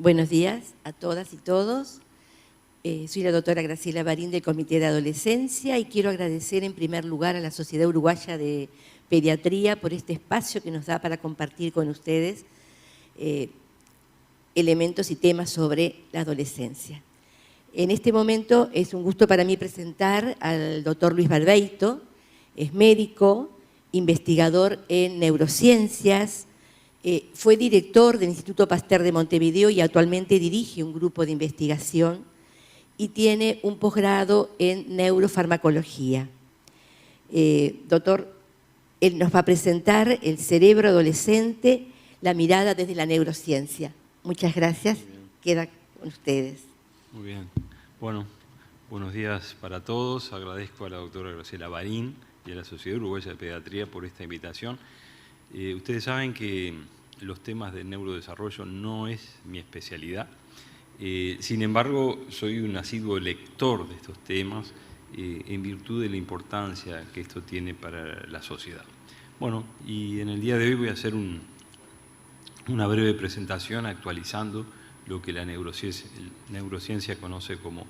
Buenos días a todas y todos. Soy la doctora Graciela Barín del Comité de Adolescencia y quiero agradecer en primer lugar a la Sociedad Uruguaya de Pediatría por este espacio que nos da para compartir con ustedes elementos y temas sobre la adolescencia. En este momento es un gusto para mí presentar al doctor Luis Barbeito. Es médico, investigador en neurociencias, fue director del Instituto Pasteur de Montevideo y actualmente dirige un grupo de investigación y tiene un posgrado en neurofarmacología. Doctor, él nos va a presentar el cerebro adolescente, la mirada desde la neurociencia. Muchas gracias. Queda con ustedes. Muy bien. Bueno, buenos días para todos. Agradezco a la doctora Graciela Barín y a la Sociedad Uruguaya de Pediatría por esta invitación. Ustedes saben que los temas de neurodesarrollo no es mi especialidad. Sin embargo, soy un asiduo lector de estos temas en virtud de la importancia que esto tiene para la sociedad. Bueno, y en el día de hoy voy a hacer una breve presentación actualizando lo que la neurociencia conoce como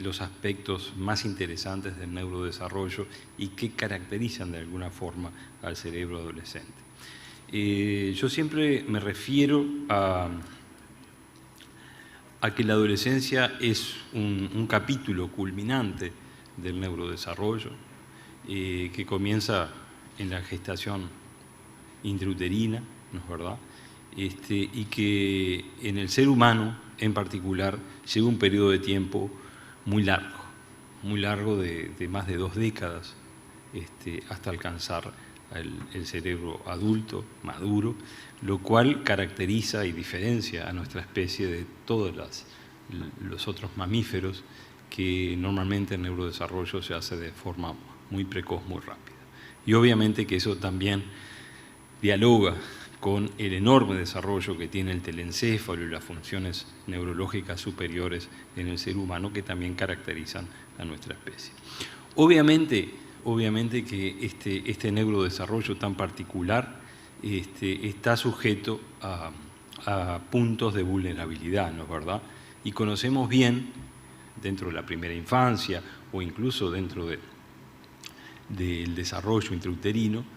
los aspectos más interesantes del neurodesarrollo y que caracterizan de alguna forma al cerebro adolescente. Yo siempre me refiero a que la adolescencia es un capítulo culminante del neurodesarrollo que comienza en la gestación intrauterina, ¿no es verdad? Y que en el ser humano en particular lleva un periodo de tiempo muy largo de más de 2 décadas hasta alcanzar el cerebro adulto, maduro, lo cual caracteriza y diferencia a nuestra especie de todos los otros mamíferos que normalmente el neurodesarrollo se hace de forma muy precoz, muy rápida. Y obviamente que eso también dialoga con el enorme desarrollo que tiene el telencéfalo y las funciones neurológicas superiores en el ser humano que también caracterizan a nuestra especie. Obviamente que este neurodesarrollo tan particular está sujeto a puntos de vulnerabilidad, ¿no es verdad? Y conocemos bien, dentro de la primera infancia o incluso dentro del desarrollo intrauterino,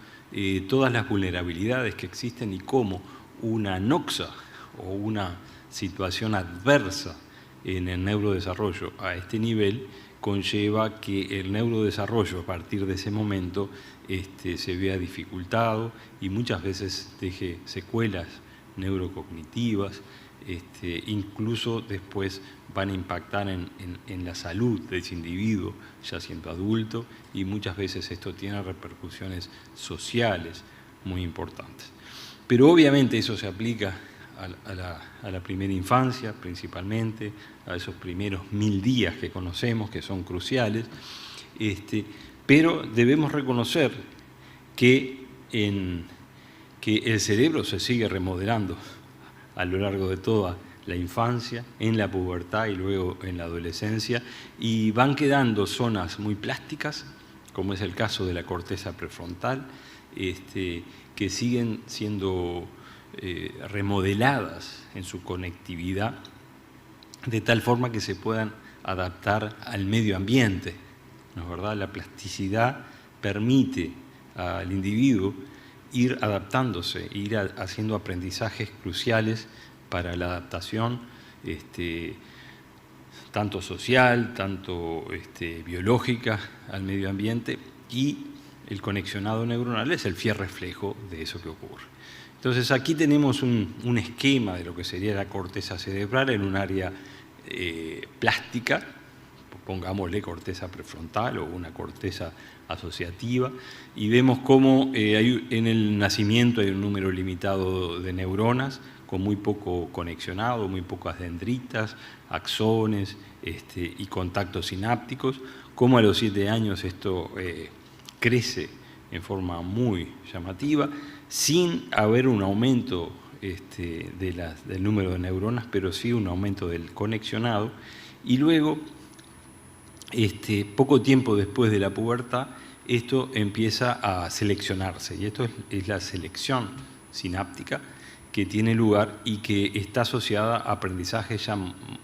todas las vulnerabilidades que existen y cómo una noxa o una situación adversa en el neurodesarrollo a este nivel conlleva que el neurodesarrollo a partir de ese momento se vea dificultado y muchas veces deje secuelas neurocognitivas, incluso después van a impactar en la salud de ese individuo ya siendo adulto y muchas veces esto tiene repercusiones sociales muy importantes. Pero obviamente eso se aplica a la primera infancia principalmente, a esos primeros 1000 días que conocemos que son cruciales, pero debemos reconocer que el cerebro se sigue remodelando a lo largo de toda la infancia, en la pubertad y luego en la adolescencia, y van quedando zonas muy plásticas, como es el caso de la corteza prefrontal, que siguen siendo remodeladas en su conectividad, de tal forma que se puedan adaptar al medio ambiente, ¿no es verdad? La plasticidad permite al individuo ir adaptándose, ir haciendo aprendizajes cruciales para la adaptación tanto social, tanto biológica al medio ambiente, y el conexionado neuronal es el fiel reflejo de eso que ocurre. Entonces aquí tenemos un esquema de lo que sería la corteza cerebral en un área plástica, pongámosle corteza prefrontal o una corteza asociativa, y vemos cómo en el nacimiento hay un número limitado de neuronas con muy poco conexionado, muy pocas dendritas, axones y contactos sinápticos, cómo a los 7 años esto crece en forma muy llamativa, sin haber un aumento del número de neuronas, pero sí un aumento del conexionado, y luego, poco tiempo después de la pubertad, esto empieza a seleccionarse, y esto es la selección sináptica, que tiene lugar y que está asociada a aprendizajes ya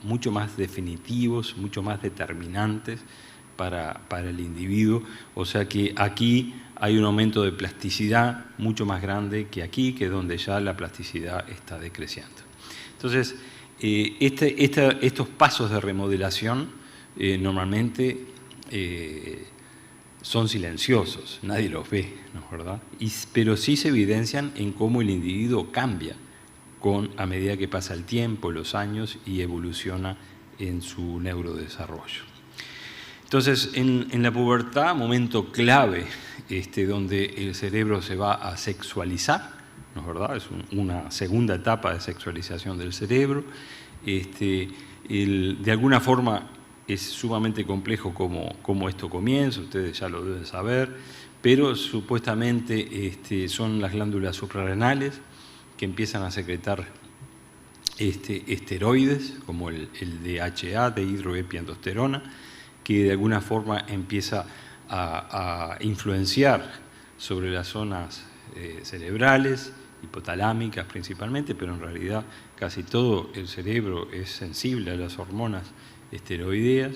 mucho más definitivos, mucho más determinantes para el individuo. O sea que aquí hay un aumento de plasticidad mucho más grande que aquí, que es donde ya la plasticidad está decreciendo. Entonces, estos pasos de remodelación normalmente son silenciosos, nadie los ve, ¿no es verdad? Pero sí se evidencian en cómo el individuo cambia a medida que pasa el tiempo, los años y evoluciona en su neurodesarrollo. Entonces, en la pubertad, momento clave donde el cerebro se va a sexualizar, ¿no es verdad? Es una segunda etapa de sexualización del cerebro. De alguna forma es sumamente complejo cómo esto comienza, ustedes ya lo deben saber, pero supuestamente son las glándulas suprarrenales que empiezan a secretar esteroides, como el DHA, dehidroepiandrosterona, que de alguna forma empieza a influenciar sobre las zonas cerebrales, hipotalámicas principalmente, pero en realidad casi todo el cerebro es sensible a las hormonas esteroideas.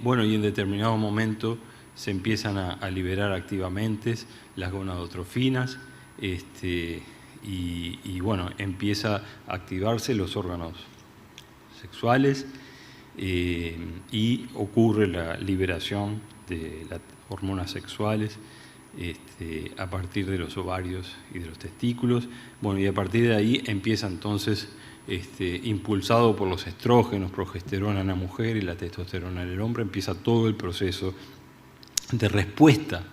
Bueno, y en determinado momento se empiezan a liberar activamente las gonadotrofinas, y bueno, empieza a activarse los órganos sexuales y ocurre la liberación de las hormonas sexuales a partir de los ovarios y de los testículos. Bueno, y a partir de ahí empieza entonces, impulsado por los estrógenos, progesterona en la mujer y la testosterona en el hombre, empieza todo el proceso de respuesta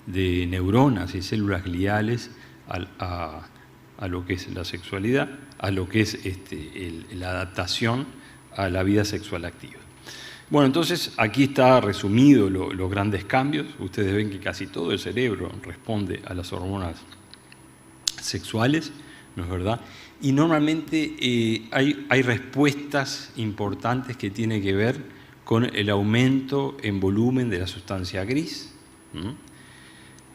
de neuronas y células gliales a lo que es la sexualidad, a lo que es la adaptación a la vida sexual activa. Bueno, entonces aquí está resumido los grandes cambios. Ustedes ven que casi todo el cerebro responde a las hormonas sexuales, ¿no es verdad? Y normalmente hay respuestas importantes que tienen que ver con el aumento en volumen de la sustancia gris.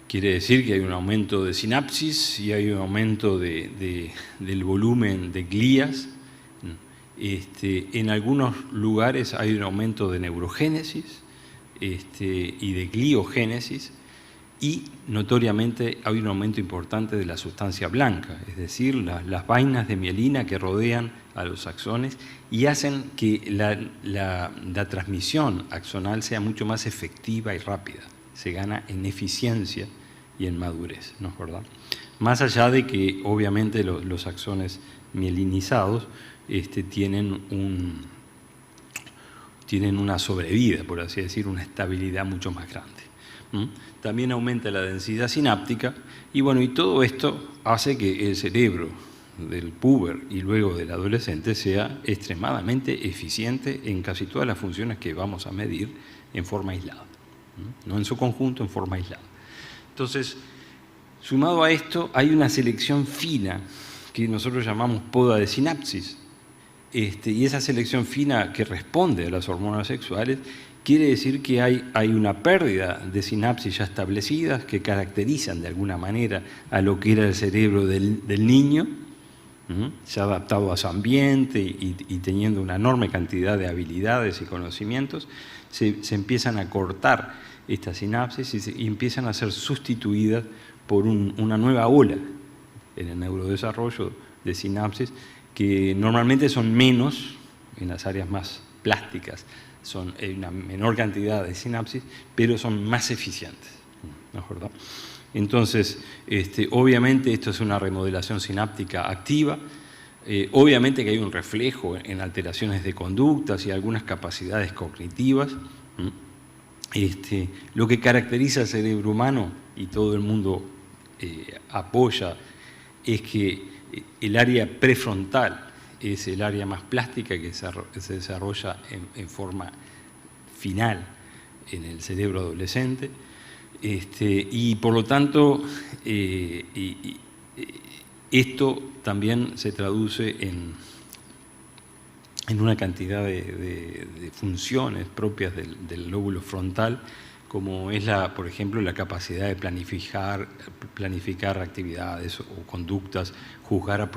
Quiere decir que hay un aumento de sinapsis y hay un aumento del volumen de glías. En algunos lugares hay un aumento de neurogénesis y de gliogénesis, y notoriamente hay un aumento importante de la sustancia blanca, es decir, las vainas de mielina que rodean a los axones y hacen que la transmisión axonal sea mucho más efectiva y rápida. Se gana en eficiencia y en madurez, ¿no es verdad? Más allá de que obviamente los axones mielinizados tienen una sobrevida, por así decir, una estabilidad mucho más grande. También aumenta la densidad sináptica y bueno, y todo esto hace que el cerebro del puber y luego del adolescente sea extremadamente eficiente en casi todas las funciones que vamos a medir en forma aislada, no en su conjunto, en forma aislada. Entonces, sumado a esto, hay una selección fina que nosotros llamamos poda de sinapsis, y esa selección fina que responde a las hormonas sexuales quiere decir que hay una pérdida de sinapsis ya establecidas que caracterizan de alguna manera a lo que era el cerebro del niño, ya adaptado a su ambiente y teniendo una enorme cantidad de habilidades y conocimientos. Se empiezan a cortar estas sinapsis y empiezan a ser sustituidas por una nueva ola en el neurodesarrollo de sinapsis, que normalmente son menos en las áreas más plásticas, hay una menor cantidad de sinapsis, pero son más eficientes, ¿no es verdad? Entonces, obviamente esto es una remodelación sináptica activa, obviamente que hay un reflejo en alteraciones de conductas y algunas capacidades cognitivas. Lo que caracteriza al cerebro humano, y todo el mundo apoya, es que el área prefrontal es el área más plástica que se desarrolla en forma final en el cerebro adolescente, y por lo tanto esto también se traduce en una cantidad de funciones propias del lóbulo frontal, como es, por ejemplo, la capacidad de planificar actividades o conductas, juzgar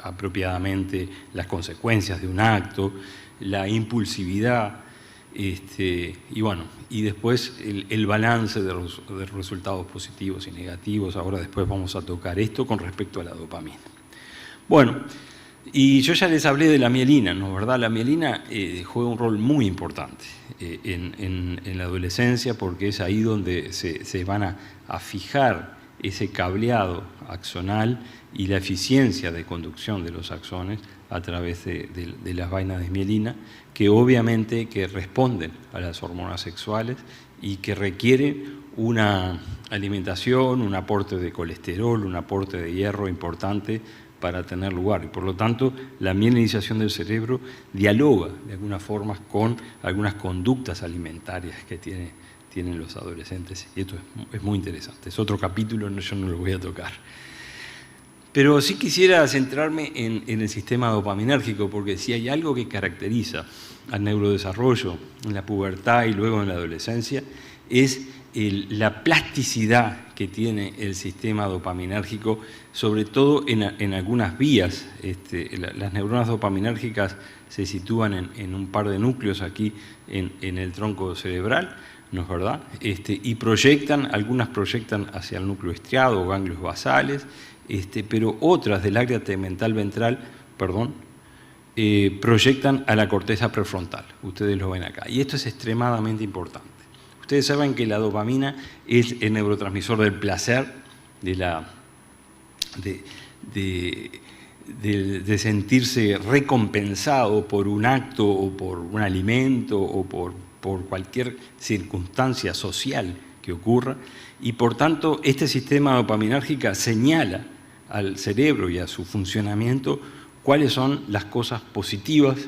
apropiadamente las consecuencias de un acto, la impulsividad, y bueno, y después el balance de los resultados positivos y negativos. Ahora después vamos a tocar esto con respecto a la dopamina. Bueno, y yo ya les hablé de la mielina, ¿no es verdad? La mielina juega un rol muy importante en la adolescencia, porque es ahí donde se van a fijar ese cableado axonal y la eficiencia de conducción de los axones a través de las vainas de mielina, que obviamente que responden a las hormonas sexuales y que requieren una alimentación, un aporte de colesterol, un aporte de hierro importante para tener lugar. Y por lo tanto, la mielinización del cerebro dialoga de alguna forma con algunas conductas alimentarias que tienen los adolescentes. Y esto es muy interesante. Es otro capítulo, yo no lo voy a tocar. Pero sí quisiera centrarme en el sistema dopaminérgico, porque si hay algo que caracteriza al neurodesarrollo en la pubertad y luego en la adolescencia, es la plasticidad que tiene el sistema dopaminérgico, sobre todo en algunas vías. Las neuronas dopaminérgicas se sitúan en un par de núcleos aquí en el tronco cerebral, ¿no es verdad? Y algunas proyectan hacia el núcleo estriado o ganglios basales, pero otras del área tegmental ventral, proyectan a la corteza prefrontal. Ustedes lo ven acá. Y esto es extremadamente importante. Ustedes saben que la dopamina es el neurotransmisor del placer, de sentirse recompensado por un acto o por un alimento o por cualquier circunstancia social que ocurra, y por tanto este sistema dopaminérgico señala al cerebro y a su funcionamiento cuáles son las cosas positivas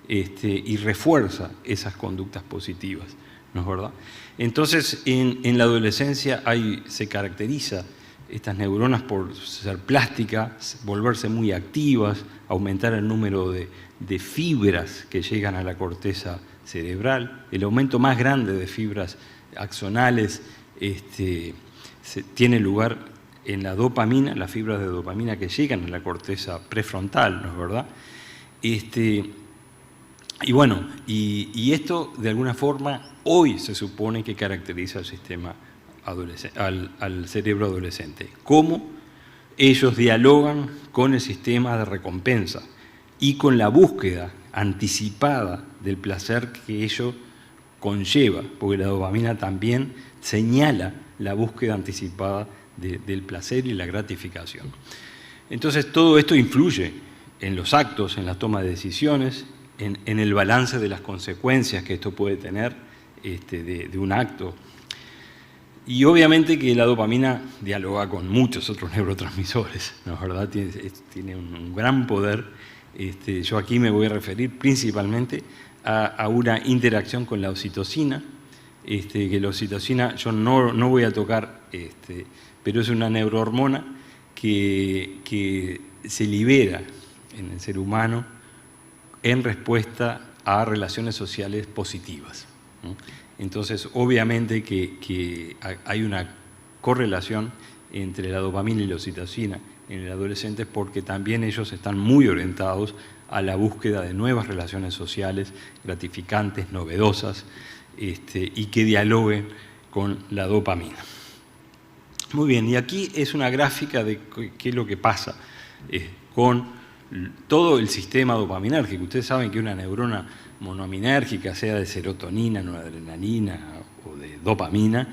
y refuerza esas conductas positivas, ¿no es verdad? Entonces, en la adolescencia se caracteriza estas neuronas por ser plásticas, volverse muy activas, aumentar el número de fibras que llegan a la corteza cerebral. El aumento más grande de fibras axonales tiene lugar en la dopamina, las fibras de dopamina que llegan a la corteza prefrontal, ¿no es verdad? Y bueno, y esto de alguna forma hoy se supone que caracteriza al sistema al cerebro adolescente. Cómo ellos dialogan con el sistema de recompensa y con la búsqueda anticipada del placer que ello conlleva, porque la dopamina también señala la búsqueda anticipada del placer y la gratificación. Entonces todo esto influye en los actos, en la toma de decisiones, en el balance de las consecuencias que esto puede tener de un acto. Y obviamente que la dopamina dialoga con muchos otros neurotransmisores, ¿no es verdad? Tiene un gran poder. Yo aquí me voy a referir principalmente a una interacción con la oxitocina, que la oxitocina yo no voy a tocar, pero es una neurohormona que se libera en el ser humano en respuesta a relaciones sociales positivas, ¿no? Entonces, obviamente que hay una correlación entre la dopamina y la oxitocina en el adolescente, porque también ellos están muy orientados a la búsqueda de nuevas relaciones sociales gratificantes, novedosas, y que dialoguen con la dopamina. Muy bien, y aquí es una gráfica de qué es lo que pasa con todo el sistema dopaminérgico. Ustedes saben que una neurona monoaminérgica, sea de serotonina, noradrenalina o de dopamina,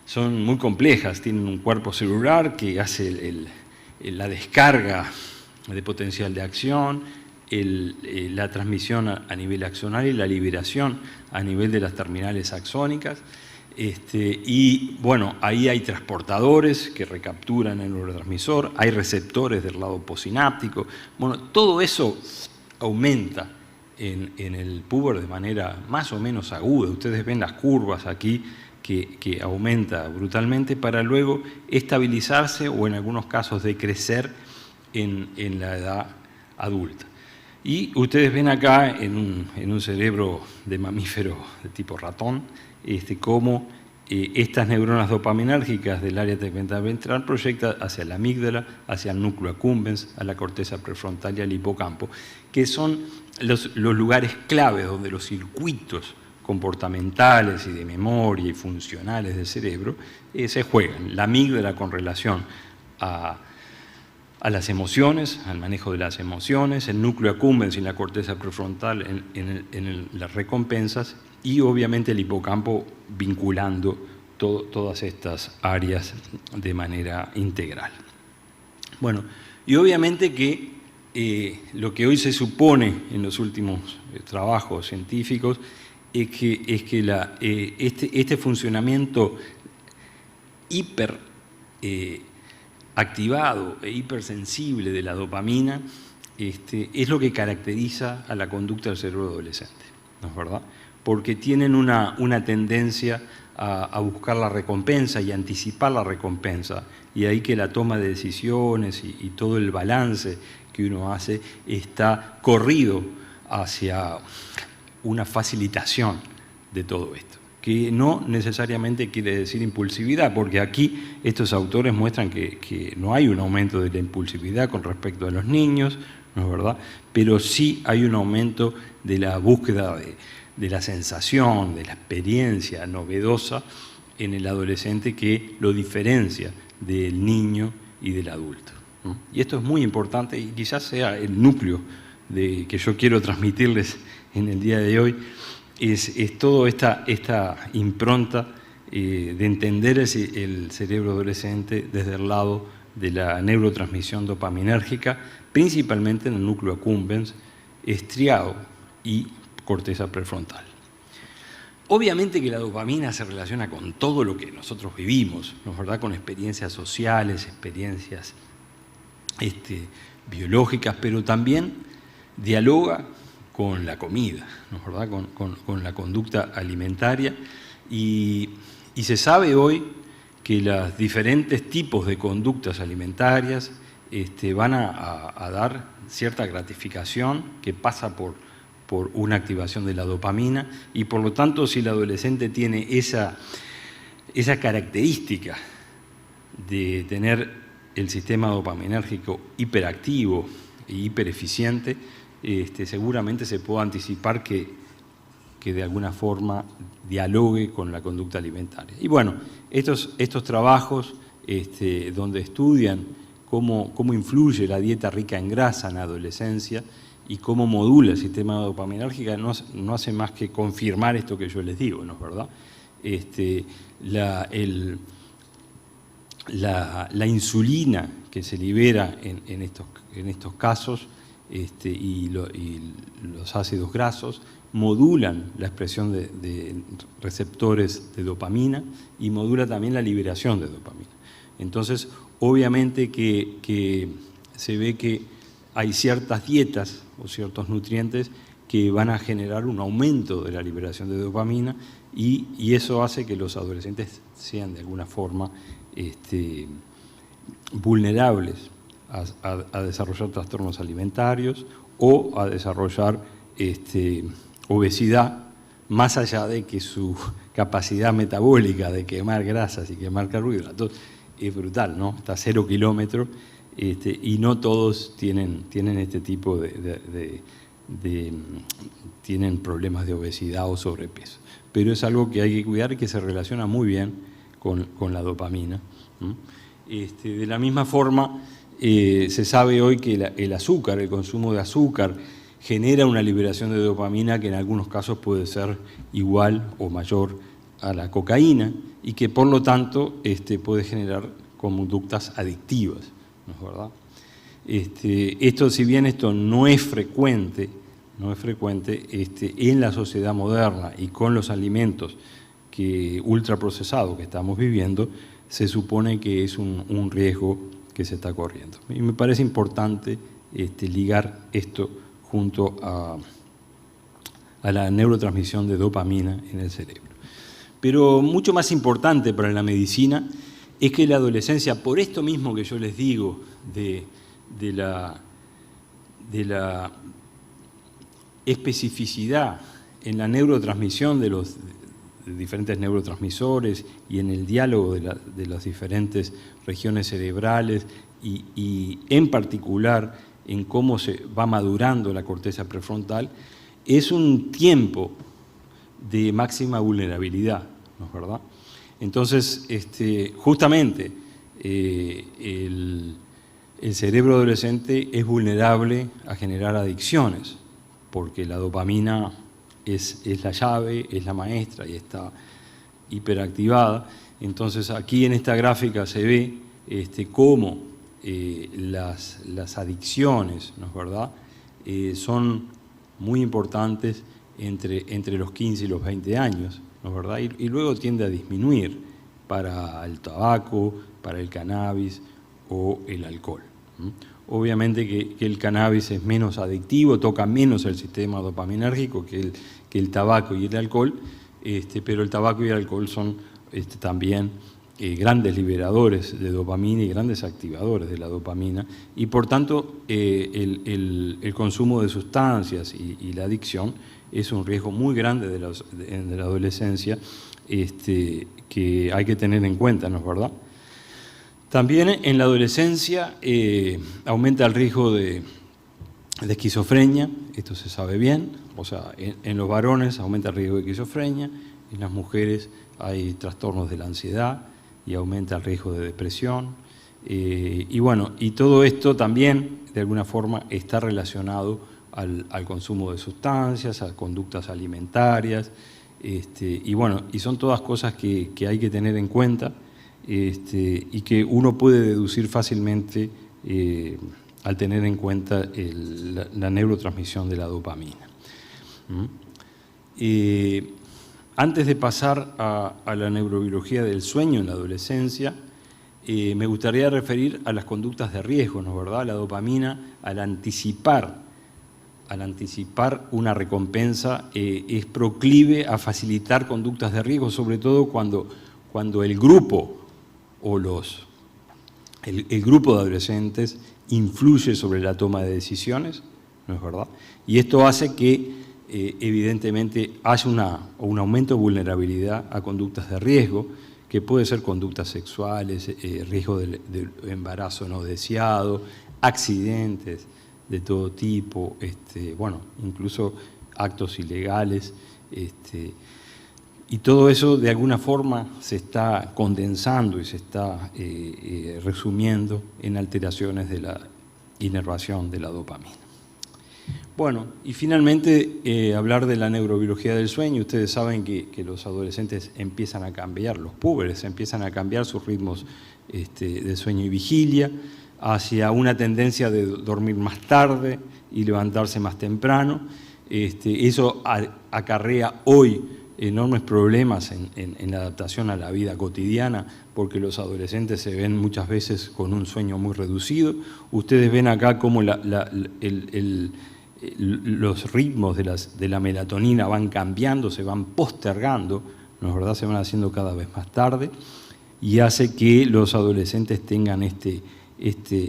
son muy complejas, tienen un cuerpo celular que hace la descarga de potencial de acción, la transmisión a nivel axonal y la liberación a nivel de las terminales axónicas. Y bueno, ahí hay transportadores que recapturan el neurotransmisor, hay receptores del lado postsináptico. Bueno, todo eso aumenta en el puber de manera más o menos aguda. Ustedes ven las curvas aquí que aumenta brutalmente para luego estabilizarse o en algunos casos decrecer en la edad adulta. Y ustedes ven acá en un cerebro de mamífero de tipo ratón, cómo estas neuronas dopaminérgicas del área tegmental ventral proyectan hacia la amígdala, hacia el núcleo accumbens, a la corteza prefrontal y al hipocampo, que son los lugares claves donde los circuitos comportamentales y de memoria y funcionales del cerebro se juegan. La amígdala con relación a las emociones, al manejo de las emociones, el núcleo accumbens y la corteza prefrontal en las recompensas, y obviamente el hipocampo vinculando todas estas áreas de manera integral. Bueno, y obviamente que lo que hoy se supone en los últimos trabajos científicos es que este funcionamiento hiper activado e hipersensible de la dopamina es lo que caracteriza a la conducta del cerebro adolescente, ¿no es verdad? Porque tienen una tendencia a buscar la recompensa y anticipar la recompensa, y ahí que la toma de decisiones y todo el balance que uno hace está corrido hacia una facilitación de todo esto, que no necesariamente quiere decir impulsividad, porque aquí estos autores muestran que no hay un aumento de la impulsividad con respecto a los niños, ¿no es verdad? Pero sí hay un aumento de la búsqueda de la sensación, de la experiencia novedosa en el adolescente que lo diferencia del niño y del adulto, ¿no? Y esto es muy importante y quizás sea el núcleo que yo quiero transmitirles en el día de hoy, es toda esta impronta de entender el cerebro adolescente desde el lado de la neurotransmisión dopaminérgica, principalmente en el núcleo accumbens, estriado y corteza prefrontal. Obviamente que la dopamina se relaciona con todo lo que nosotros vivimos, ¿no es verdad? Con experiencias sociales, experiencias biológicas, pero también dialoga con la comida, ¿no es verdad? Con la conducta alimentaria, y se sabe hoy que los diferentes tipos de conductas alimentarias van a dar cierta gratificación que pasa por una activación de la dopamina, y por lo tanto, si el adolescente tiene esa característica de tener el sistema dopaminérgico hiperactivo e hipereficiente, seguramente se puede anticipar que de alguna forma dialogue con la conducta alimentaria. Y bueno, estos trabajos donde estudian cómo influye la dieta rica en grasa en la adolescencia y cómo modula el sistema dopaminérgico, no hace más que confirmar esto que yo les digo, ¿no es verdad? La insulina que se libera en estos casos y los ácidos grasos modulan la expresión de receptores de dopamina y modula también la liberación de dopamina. Entonces, obviamente que se ve que hay ciertas dietas o ciertos nutrientes que van a generar un aumento de la liberación de dopamina, y eso hace que los adolescentes sean de alguna forma vulnerables a desarrollar trastornos alimentarios o a desarrollar obesidad, más allá de que su capacidad metabólica de quemar grasas y quemar carbohidratos es brutal, ¿no? Está a 0 kilómetros, y no todos tienen este tipo tienen problemas de obesidad o sobrepeso. Pero es algo que hay que cuidar y que se relaciona muy bien con la dopamina. De la misma forma, se sabe hoy que el azúcar, el consumo de azúcar, genera una liberación de dopamina que en algunos casos puede ser igual o mayor a la cocaína, y que por lo tanto puede generar conductas adictivas, ¿no es verdad? Si bien esto no es frecuente en la sociedad moderna y con los alimentos ultraprocesados que estamos viviendo, se supone que es un riesgo que se está corriendo. Y me parece importante ligar esto junto a la neurotransmisión de dopamina en el cerebro. Pero mucho más importante para la medicina es que la adolescencia, por esto mismo que yo les digo de la especificidad en la neurotransmisión de diferentes neurotransmisores y en el diálogo de las diferentes regiones cerebrales y en particular en cómo se va madurando la corteza prefrontal, es un tiempo de máxima vulnerabilidad, ¿no es verdad? Entonces, justamente el cerebro adolescente es vulnerable a generar adicciones, porque la dopamina es la llave, es la maestra y está hiperactivada. Entonces, aquí en esta gráfica se ve cómo las adicciones, ¿no es verdad?, son muy importantes entre los 15 y los 20 años, ¿no es verdad? Y luego tiende a disminuir para el tabaco, para el cannabis o el alcohol. Obviamente que el cannabis es menos adictivo, toca menos el sistema dopaminérgico que el tabaco y el alcohol, pero el tabaco y el alcohol son también grandes liberadores de dopamina y grandes activadores de la dopamina, y por tanto el consumo de sustancias y la adicción es un riesgo muy grande de la adolescencia que hay que tener en cuenta, ¿no es verdad? También en la adolescencia aumenta el riesgo de esquizofrenia, esto se sabe bien, o sea, en los varones aumenta el riesgo de esquizofrenia, en las mujeres hay trastornos de la ansiedad y aumenta el riesgo de depresión, y bueno, y todo esto también de alguna forma está relacionado al consumo de sustancias, a conductas alimentarias, y bueno, y son todas cosas que hay que tener en cuenta, y que uno puede deducir fácilmente al tener en cuenta la neurotransmisión de la dopamina. Antes de pasar a la neurobiología del sueño en la adolescencia, me gustaría referir a las conductas de riesgo, ¿no es verdad? La dopamina, al anticipar una recompensa, es proclive a facilitar conductas de riesgo, sobre todo cuando el grupo o el grupo de adolescentes influye sobre la toma de decisiones, ¿no es verdad? Y esto hace que evidentemente haya un aumento de vulnerabilidad a conductas de riesgo, que puede ser conductas sexuales, riesgo de embarazo no deseado, accidentes de todo tipo, bueno, incluso actos ilegales, y todo eso de alguna forma se está condensando y se está resumiendo en alteraciones de la inervación de la dopamina. Bueno, y finalmente hablar de la neurobiología del sueño. Ustedes saben que los adolescentes empiezan a cambiar, los púberes empiezan a cambiar sus ritmos de sueño y vigilia hacia una tendencia de dormir más tarde y levantarse más temprano. Eso acarrea hoy enormes problemas en la adaptación a la vida cotidiana, porque los adolescentes se ven muchas veces con un sueño muy reducido. Ustedes ven acá cómo los ritmos de la melatonina van cambiando, se van postergando, ¿no es verdad? Se van haciendo cada vez más tarde, y hace que los adolescentes tengan este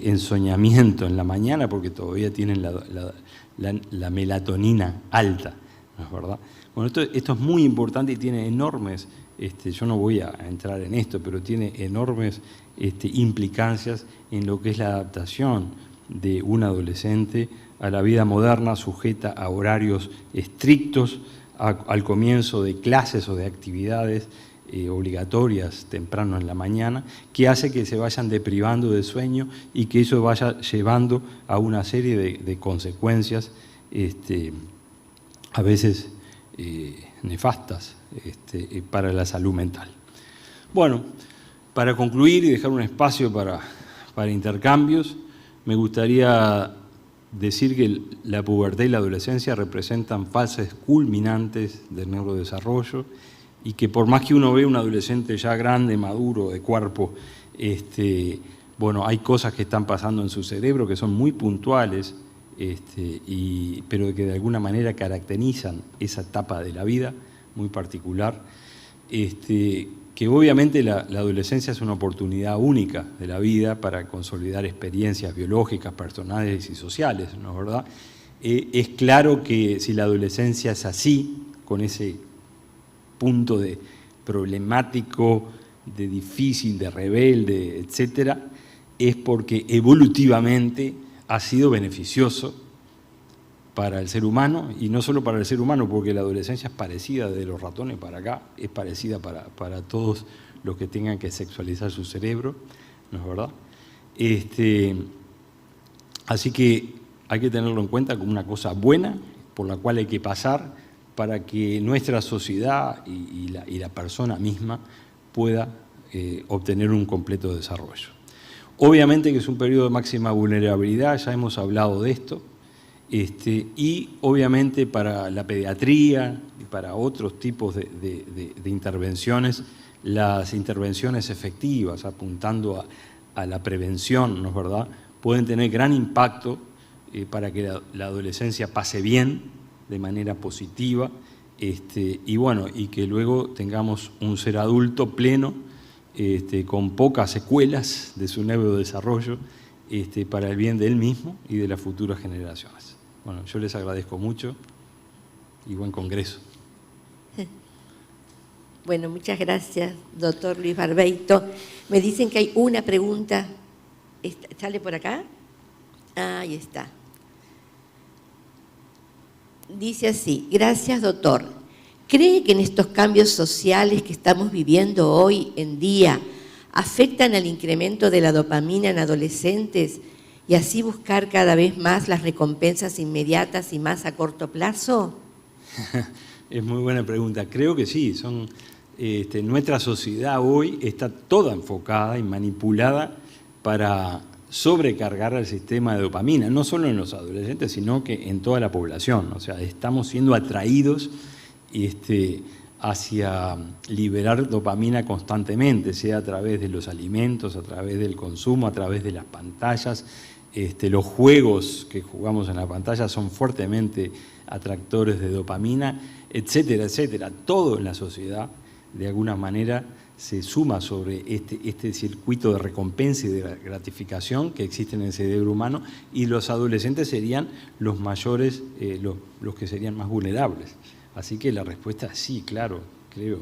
ensoñamiento en la mañana, porque todavía tienen la melatonina alta, ¿no es verdad? Bueno, esto es muy importante y tiene enormes, yo no voy a entrar en esto, pero tiene enormes implicancias en lo que es la adaptación de un adolescente a la vida moderna, sujeta a horarios estrictos, al comienzo de clases o de actividades obligatorias temprano en la mañana, que hace que se vayan deprivando de sueño y que eso vaya llevando a una serie de consecuencias a veces nefastas para la salud mental. Bueno, para concluir y dejar un espacio para intercambios, me gustaría decir que la pubertad y la adolescencia representan fases culminantes del neurodesarrollo, y que por más que uno vea un adolescente ya grande, maduro, de cuerpo, bueno, hay cosas que están pasando en su cerebro que son muy puntuales, pero que de alguna manera caracterizan esa etapa de la vida muy particular, que obviamente la adolescencia es una oportunidad única de la vida para consolidar experiencias biológicas, personales y sociales, ¿no es verdad? Es claro que si la adolescencia es así, con ese punto de problemático, de difícil, de rebelde, etcétera, es porque evolutivamente ha sido beneficioso para el ser humano, y no solo para el ser humano, porque la adolescencia es parecida de los ratones para acá, es parecida para todos los que tengan que sexualizar su cerebro, ¿no es verdad? Así que hay que tenerlo en cuenta como una cosa buena, por la cual hay que pasar para que nuestra sociedad y la persona misma pueda obtener un completo desarrollo. Obviamente que es un periodo de máxima vulnerabilidad, ya hemos hablado de esto, y obviamente para la pediatría y para otros tipos de intervenciones, las intervenciones efectivas apuntando a la prevención, ¿no es verdad?, pueden tener gran impacto para que la adolescencia pase bien, de manera positiva, y bueno, y que luego tengamos un ser adulto pleno, con pocas secuelas de su neurodesarrollo, para el bien de él mismo y de las futuras generaciones. Bueno, yo les agradezco mucho y buen congreso. Bueno, muchas gracias, doctor Luis Barbeito. Me dicen que hay una pregunta. ¿Sale por acá? Ahí está. Dice así: gracias, doctor. ¿Cree que en estos cambios sociales que estamos viviendo hoy en día afectan al incremento de la dopamina en adolescentes y así buscar cada vez más las recompensas inmediatas y más a corto plazo? Es muy buena pregunta. Creo que sí. Nuestra sociedad hoy está toda enfocada y manipulada para sobrecargar al sistema de dopamina, no solo en los adolescentes, sino que en toda la población. O sea, estamos siendo atraídos hacia liberar dopamina constantemente, sea a través de los alimentos, a través del consumo, a través de las pantallas. Los juegos que jugamos en la pantalla son fuertemente atractores de dopamina, etcétera, etcétera. Todo en la sociedad, de alguna manera, se suma sobre este circuito de recompensa y de gratificación que existe en el cerebro humano, y los adolescentes serían los mayores, los que serían más vulnerables. Así que la respuesta es sí, claro, creo.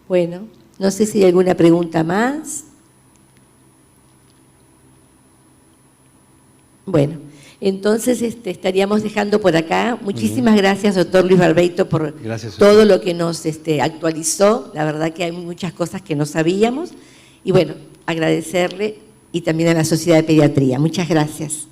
Bueno, no sé si hay alguna pregunta más. Bueno, entonces estaríamos dejando por acá. Muchísimas gracias, doctor Luis Barbeito, por todo lo que nos actualizó. La verdad que hay muchas cosas que no sabíamos. Y bueno, agradecerle y también a la Sociedad de Pediatría. Muchas gracias.